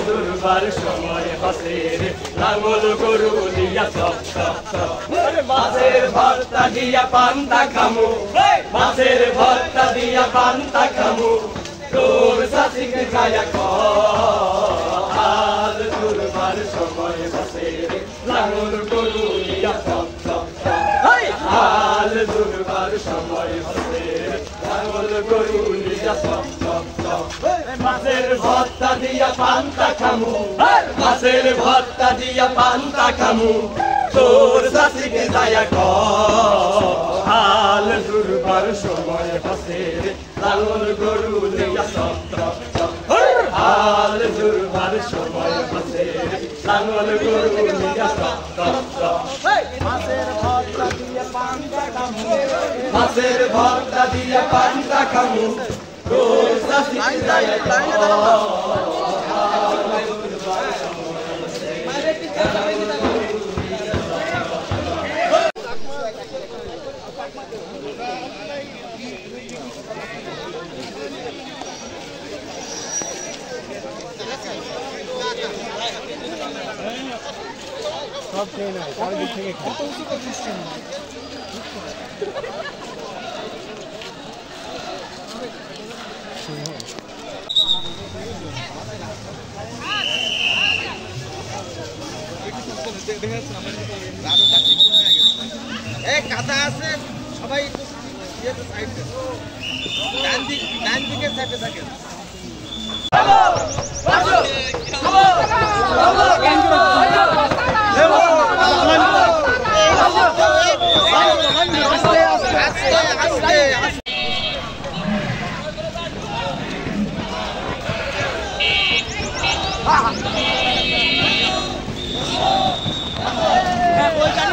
দুর্বার সময় হাসের লাঙ্গল গরু দিয়া সব মাছের ভর্তা দিয়া পান্তা খামু মাছের ভর্তা দিয়া পান্তা খামু তোর শাশিকে খায়া কাল দুর্বার সময় হাসের লাঙ্গল গরু দিয়া সব হাল দুর্বার সময় হাসের লাঙ্গল গরু দিয়া সব মাছের ভর্তা দিয়া পান্তা খামু মাছের ভর্তা দিয়া পান্তা খামু তোর শাশিকে যায়া কাল দুর্বার সময় হাসের লাঙ্গল গরু দিয়া সব হাল দুর্বার সময় হাসের লাঙ্গল গরু দিয়া সব মাছের ভর্তা দিয়া পান্তা খামু মাছের ভর্তা দিয়া পান্তা খামু তোর শাশিকে যায়া সব খেয়ে নেয় চারিদিক থেকে কাদা আছে সবাই ডান দিকে সাইডে থাকে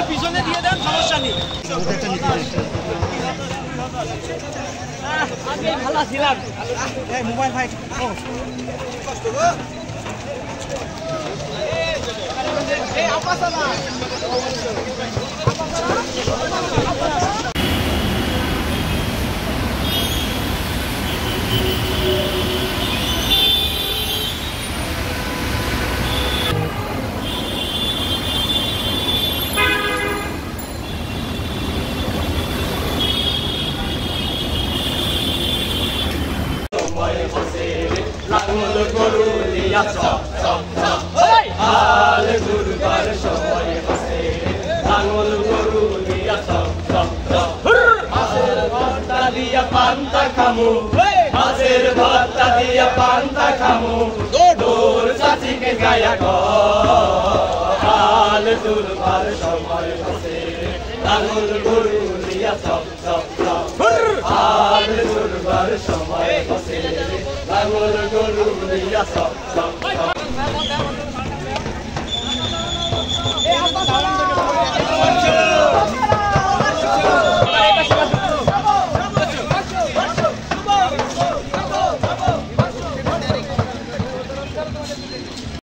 পিছনে দিয়ে দেন সমস্যা নেই ভালো ছিলাম মোবাইল ভাই লাঙ্গল গরু দিয়া সব হাল দুর্বার সময় হাসের লাঙ্গল গরু দিয়া সব মাছের ভর্তা দিয়া পান্তা খামু মাছের ভর্তা দিয়া পান্তা খামু তোর শাশিকে গায়া কাল দুর্বার সময় হাসের লাঙ্গল গরু দিয়া সব হাল দুর্বার সময় হাসের লাঙ্গল গরু দিয়া সব